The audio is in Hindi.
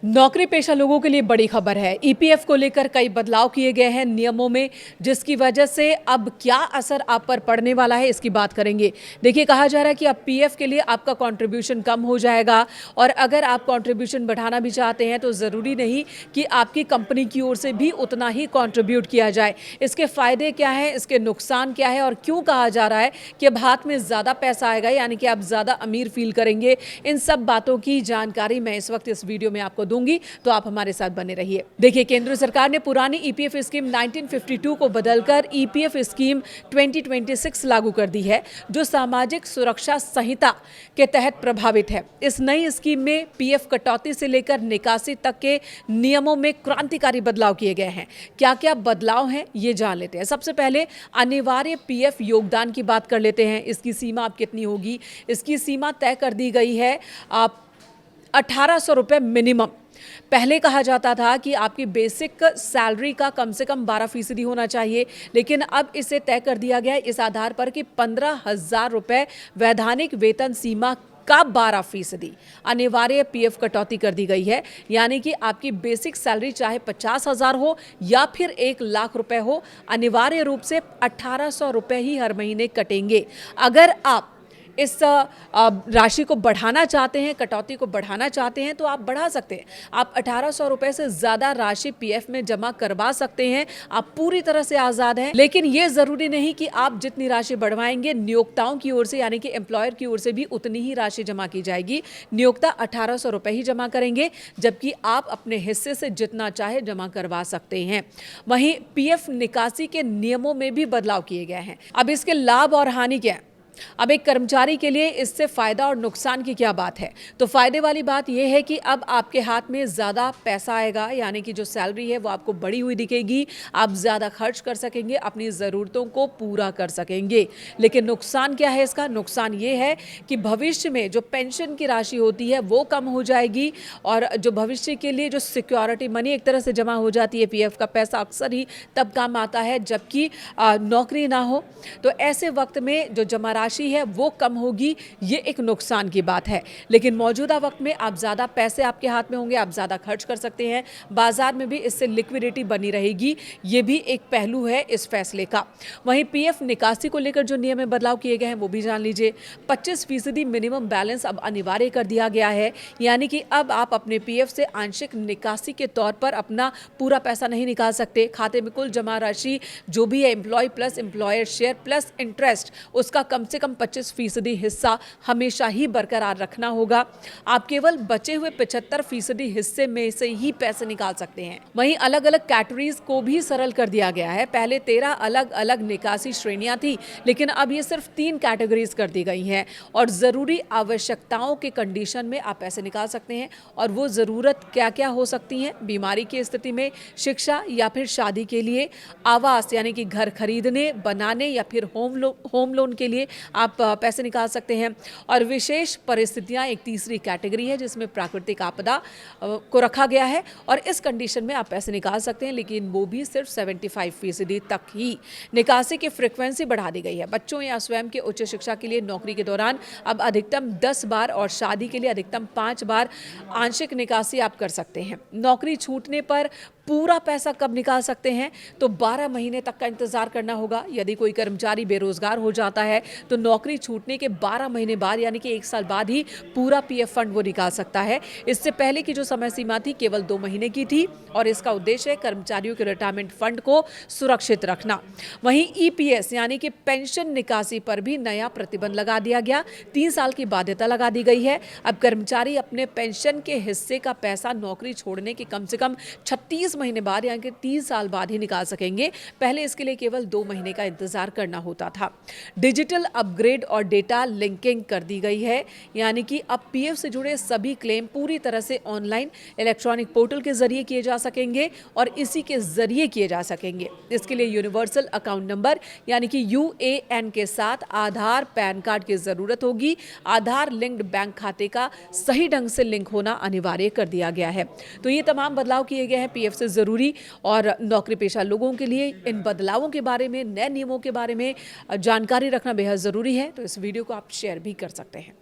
नौकरी पेशा लोगों के लिए बड़ी खबर है। ईपीएफ को लेकर कई बदलाव किए गए हैं नियमों में, जिसकी वजह से अब क्या असर आप पर पड़ने वाला है, इसकी बात करेंगे। देखिए, कहा जा रहा है कि अब पीएफ के लिए आपका कंट्रीब्यूशन कम हो जाएगा और अगर आप कंट्रीब्यूशन बढ़ाना भी चाहते हैं तो ज़रूरी नहीं कि आपकी कंपनी की ओर से भी उतना ही कंट्रीब्यूट किया जाए। इसके फ़ायदे क्या हैं, इसके नुकसान क्या है और क्यों कहा जा रहा है कि अब हाथ में ज़्यादा पैसा आएगा, यानी कि आप ज़्यादा अमीर फील करेंगे। इन सब बातों की जानकारी मैं इस वक्त इस वीडियो में आपको दूंगी, तो आप हमारे साथ बने रहिए। देखिए, केंद्र सरकार ने पुरानी ईपीएफ स्कीम 1952 को बदलकर ईपीएफ स्कीम 2026 लागू कर दी है, जो सामाजिक सुरक्षा संहिता के तहत प्रभावित है। इस नई स्कीम में पीएफ कटौती से लेकर निकासी तक के नियमों में क्रांतिकारी बदलाव किए गए हैं। क्या क्या बदलाव हैं, ये जान लेते हैं। सबसे पहले अनिवार्य पीएफ योगदान की बात कर लेते हैं। इसकी सीमा अब कितनी होगी? इसकी सीमा तय कर दी गई है 1800 रुपये मिनिमम। पहले कहा जाता था कि आपकी बेसिक सैलरी का कम से कम 12% होना चाहिए, लेकिन अब इसे तय कर दिया गया है इस आधार पर कि 15,000 रुपये वैधानिक वेतन सीमा का 12% अनिवार्य पीएफ कटौती कर दी गई है। यानी कि आपकी बेसिक सैलरी चाहे 50,000 हो या फिर 1,00,000 रुपए हो, अनिवार्य रूप से 1800 रुपये ही हर महीने कटेंगे। अगर आप इस राशि को बढ़ाना चाहते हैं, कटौती को बढ़ाना चाहते हैं, तो आप बढ़ा सकते हैं। आप 1800 रुपये से ज़्यादा राशि पीएफ में जमा करवा सकते हैं। आप पूरी तरह से आज़ाद हैं, लेकिन ये ज़रूरी नहीं कि आप जितनी राशि बढ़वाएंगे, नियोक्ताओं की ओर से यानी कि एम्प्लॉयर की ओर से भी उतनी ही राशि जमा की जाएगी। नियोक्ता 1800 रुपये ही जमा करेंगे, जबकि आप अपने हिस्से से जितना चाहे जमा करवा सकते हैं। वहीं पीएफ निकासी के नियमों में भी बदलाव किए गए हैं। अब इसके लाभ और हानि क्या है? अब एक कर्मचारी के लिए इससे फायदा और नुकसान की क्या बात है? तो फायदे वाली बात यह है कि अब आपके हाथ में ज़्यादा पैसा आएगा, यानी कि जो सैलरी है वो आपको बढ़ी हुई दिखेगी। आप ज़्यादा खर्च कर सकेंगे, अपनी ज़रूरतों को पूरा कर सकेंगे। लेकिन नुकसान क्या है इसका? नुकसान ये है कि भविष्य में जो पेंशन की राशि होती है वो कम हो जाएगी और जो भविष्य के लिए जो सिक्योरिटी मनी एक तरह से जमा हो जाती है, पीएफ का पैसा अक्सर ही तब काम आता है जबकि नौकरी ना हो। तो ऐसे वक्त में जो जमा राशि है वो कम होगी, ये एक नुकसान की बात है। लेकिन मौजूदा वक्त में आप ज़्यादा पैसे आपके हाथ में होंगे, आप ज़्यादा खर्च कर सकते हैं, बाजार में भी इससे लिक्विडिटी बनी रहेगी। ये भी एक पहलू है इस फैसले का। वहीं पीएफ निकासी को लेकर जो नियम में बदलाव किए गए हैं वो भी जान लीजिए। 25% मिनिमम बैलेंस अब अनिवार्य कर दिया गया है, यानी कि अब आप अपने पीएफ से आंशिक निकासी के तौर पर अपना पूरा पैसा नहीं निकाल सकते। खाते में कुल जमा राशि जो भी है, employ plus employer share plus interest, उसका कम से कम 25% हिस्सा हमेशा ही बरकरार रखना होगा। आप केवल बचे हुए 75% हिस्से में से ही पैसे निकाल सकते हैं। वहीं अलग अलग कैटेगरीज को भी सरल कर दिया गया है। पहले 13 अलग अलग निकासी श्रेणियां थी, लेकिन अब ये सिर्फ 3 कैटेगरीज कर दी गई हैं और जरूरी आवश्यकताओं के कंडीशन में आप पैसे निकाल सकते हैं। और वो जरूरत क्या क्या हो सकती है? बीमारी की स्थिति में, शिक्षा या फिर शादी के लिए, आवास यानी कि घर खरीदने बनाने या फिर होम लोन के लिए आप पैसे निकाल सकते हैं। और विशेष परिस्थितियां एक तीसरी कैटेगरी है, जिसमें प्राकृतिक आपदा को रखा गया है और इस कंडीशन में आप पैसे निकाल सकते हैं, लेकिन वो भी सिर्फ 75% तक ही। निकासी की फ्रीक्वेंसी बढ़ा दी गई है। बच्चों या स्वयं के उच्च शिक्षा के लिए नौकरी के दौरान अब अधिकतम 10 बार और शादी के लिए अधिकतम 5 बार आंशिक निकासी आप कर सकते हैं। नौकरी छूटने पर पूरा पैसा कब निकाल सकते हैं? तो 12 महीने तक का इंतजार करना होगा। यदि कोई कर्मचारी बेरोजगार हो जाता है तो नौकरी छूटने के 12 महीने बाद यानी कि 1 साल बाद ही पूरा पीएफ फंड वो निकाल सकता है। इससे पहले की जो समय सीमा थी केवल 2 महीने की थी और इसका उद्देश्य है कर्मचारियों के रिटायरमेंट फंड को सुरक्षित रखना। वहीं ईपीएस यानी कि पेंशन निकासी पर भी नया प्रतिबंध लगा दिया गया। 3 साल की बाध्यता लगा दी गई है। अब कर्मचारी अपने पेंशन के हिस्से का पैसा नौकरी छोड़ने के कम से कम 36 महीने बाद यानी कि 3 साल बाद ही निकाल सकेंगे। पहले इसके लिए केवल 2 महीने का इंतजार करना होता था। डिजिटल अपग्रेड और डेटा लिंकिंग कर दी गई है, यानी कि अब पीएफ से जुड़े सभी क्लेम पूरी तरह से ऑनलाइन इलेक्ट्रॉनिक पोर्टल के जरिए किए जा सकेंगे और इसी के जरिए किए जा सकेंगे। इसके लिए यूनिवर्सल अकाउंट नंबर यानी कि यूएएन के साथ आधार पैन कार्ड की जरूरत होगी। आधार लिंक्ड बैंक खाते का सही ढंग से लिंक होना अनिवार्य कर दिया गया है। तो ये तमाम बदलाव किए गए हैं पीएफ से जरूरी और नौकरी पेशा लोगों के लिए। इन बदलावों के बारे में, नए नियमों के बारे में जानकारी रखना बेहद जरूरी है, तो इस वीडियो को आप शेयर भी कर सकते हैं।